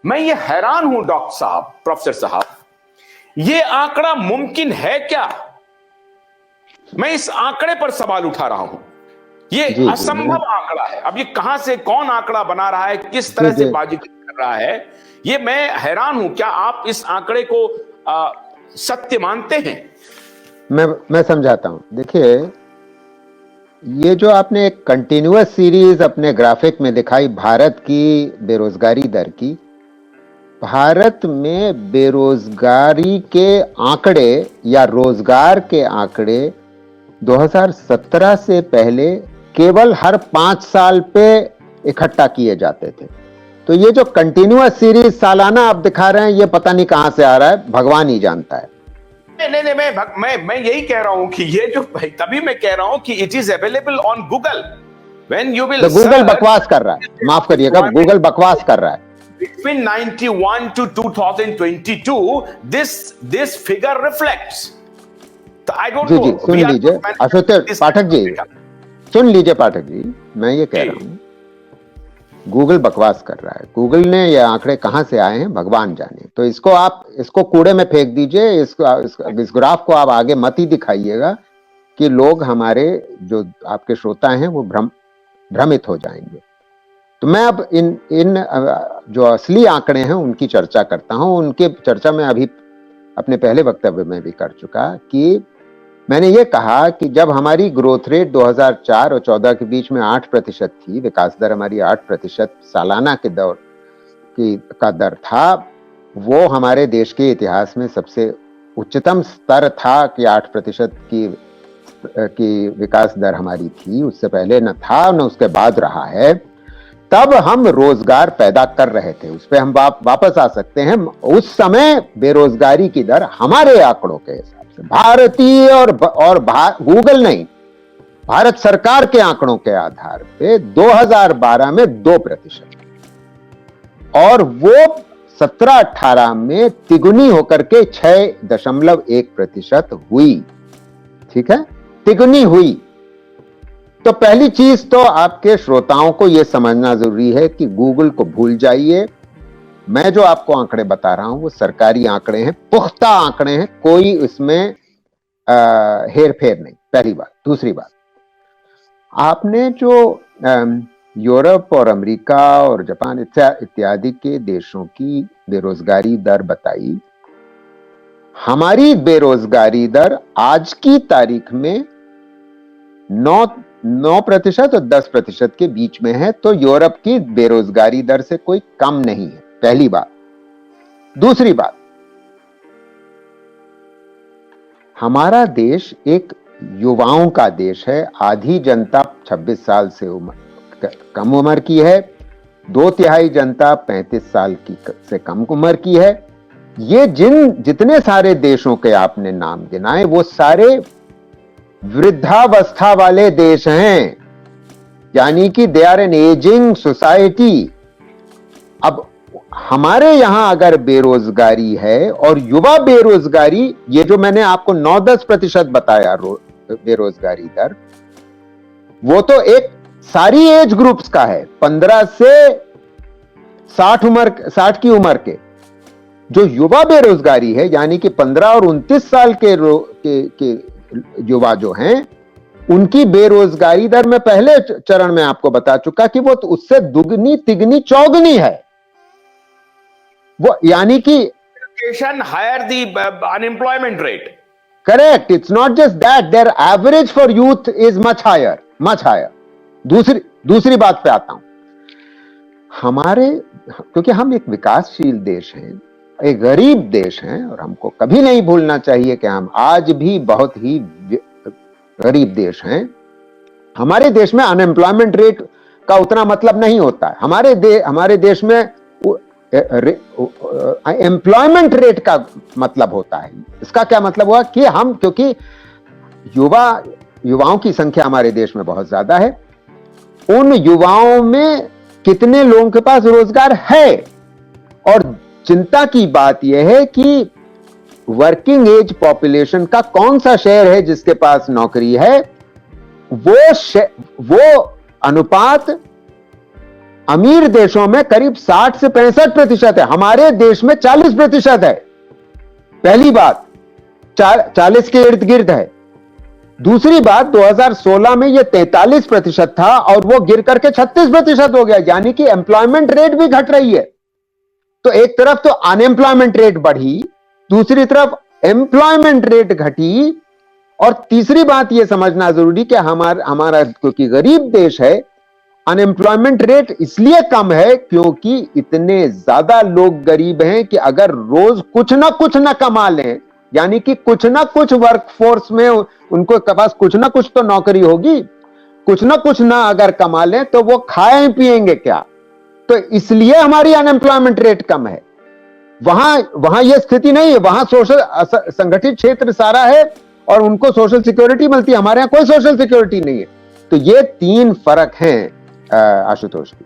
मैं ये हैरान हूं डॉक्टर साहब, प्रोफेसर साहब, ये आंकड़ा मुमकिन है क्या? मैं इस आंकड़े पर सवाल उठा रहा हूं। ये असंभव आंकड़ा है। अब ये कहां से कौन आंकड़ा बना रहा है, किस तरह से बाजीगरी कर रहा है, ये मैं हैरान हूं। क्या आप इस आंकड़े को सत्य मानते हैं? मैं समझाता हूं। देखिए, ये जो आपने एक कंटिन्यूअस सीरीज अपने ग्राफिक में दिखाई भारत की बेरोजगारी दर की, भारत में बेरोजगारी के आंकड़े या रोजगार के आंकड़े 2017 से पहले केवल हर 5 साल पे इकट्ठा किए जाते थे। तो ये जो कंटिन्यूअस सीरीज सालाना आप दिखा रहे हैं, ये पता नहीं कहां से आ रहा है, भगवान ही जानता है। नहीं, मैं यही कह रहा हूं कि ये जो, तभी मैं कह रहा हूं कि it is available on Google. When you will, Google बकवास कर रहा है, माफ करिएगा, गूगल बकवास कर रहा है। Between 91 to 2022, this figure reflects. I don't know. जी, सुन लीजिए आशुतोष पाठक जी, सुन लीजिए पाठक जी, मैं ये कह रहा हूं, गूगल बकवास कर रहा है। गूगल ने ये आंकड़े कहां से आए हैं भगवान जाने। तो इसको कूड़े में फेंक दीजिए। इस ग्राफ को आप आगे मत ही दिखाइएगा कि लोग हमारे जो आपके श्रोता हैं वो भ्रमित हो जाएंगे। तो मैं अब इन जो असली आंकड़े हैं उनकी चर्चा करता हूं। उनके चर्चा में अभी अपने पहले वक्तव्य में भी कर चुका कि मैंने ये कहा कि जब हमारी ग्रोथ रेट 2004 और 14 के बीच में 8% थी, विकास दर हमारी 8% सालाना के दौर का दर था, वो हमारे देश के इतिहास में सबसे उच्चतम स्तर था कि 8% की विकास दर हमारी थी। उससे पहले न था न उसके बाद रहा है। तब हम रोजगार पैदा कर रहे थे, उस पर हम वापस आ सकते हैं। उस समय बेरोजगारी की दर हमारे आंकड़ों के हिसाब से, भारतीय और गूगल नहीं, भारत सरकार के आंकड़ों के आधार पे 2012 में 2% और वो 17-18 में तिगुनी होकर के 6.1% हुई। ठीक है, तिगुनी हुई। तो पहली चीज तो आपके श्रोताओं को यह समझना जरूरी है कि गूगल को भूल जाइए। मैं जो आपको आंकड़े बता रहा हूं वो सरकारी आंकड़े हैं, पुख्ता आंकड़े हैं, कोई इसमें हेर फेर नहीं, पहली बात। दूसरी बात, आपने जो यूरोप और अमेरिका और जापान इत्यादि के देशों की बेरोजगारी दर बताई, हमारी बेरोजगारी दर आज की तारीख में 9% और 10% के बीच में है। तो यूरोप की बेरोजगारी दर से कोई कम नहीं है, पहली बात। दूसरी बात, हमारा देश एक युवाओं का देश है। आधी जनता 26 साल से कम उम्र की है, 2/3 जनता 35 साल की से कम उम्र की है। ये जितने सारे देशों के आपने नाम गिनाए वो सारे वृद्धावस्था वाले देश हैं, यानी कि they are an ageing society. अब हमारे यहां अगर बेरोजगारी है और युवा बेरोजगारी, ये जो मैंने आपको 9-10% बताया बेरोजगारी दर, वो तो एक सारी एज ग्रुप्स का है, 15 से 60 की उम्र के। जो युवा बेरोजगारी है, यानी कि 15 और 29 साल के युवा जो हैं, उनकी बेरोजगारी दर में पहले चरण में आपको बता चुका कि वो तो उससे दुगनी तिगनी चौगनी है। वो यानी कि higher the unemployment rate. Correct, it's not just that, their average for youth is much higher. दूसरी बात पे आता हूं, क्योंकि हम एक विकासशील देश हैं, एक गरीब देश हैं, और हमको कभी नहीं भूलना चाहिए कि हम आज भी बहुत ही गरीब देश हैं। हमारे देश में अनएम्प्लॉयमेंट रेट का उतना मतलब नहीं होता है। हमारे देश में एम्प्लॉयमेंट रेट का मतलब होता है। इसका क्या मतलब हुआ कि हम, क्योंकि युवाओं की संख्या हमारे देश में बहुत ज्यादा है, उन युवाओं में कितने लोगों के पास रोजगार है। और चिंता की बात यह है कि वर्किंग एज पॉपुलेशन का कौन सा शहर है जिसके पास नौकरी है, वो अनुपात अमीर देशों में करीब 60 से 65% है, हमारे देश में 40% है। पहली बात 40 के इर्द गिर्द है। दूसरी बात 2016 में यह 43% था और वो गिर करके 36% हो गया, यानी कि एम्प्लॉयमेंट रेट भी घट रही है। तो एक तरफ तो अनएम्प्लॉयमेंट रेट बढ़ी, दूसरी तरफ एम्प्लॉयमेंट रेट घटी, और तीसरी बात यह समझना जरूरी कि हमारा क्योंकि गरीब देश है, अनएम्प्लॉयमेंट रेट इसलिए कम है क्योंकि इतने ज्यादा लोग गरीब हैं कि अगर रोज कुछ ना कमा लें, यानी कि कुछ ना कुछ वर्कफोर्स में उनको पास कुछ ना कुछ तो नौकरी होगी, कुछ ना अगर कमा लें तो वो खाएं पिएंगे क्या। तो इसलिए हमारी अनएम्प्लॉयमेंट रेट कम है। वहां यह स्थिति नहीं है, वहां सोशल संगठित क्षेत्र सारा है और उनको सोशल सिक्योरिटी मिलती है, हमारे यहां कोई सोशल सिक्योरिटी नहीं है। तो ये 3 फर्क हैं आशुतोष जी।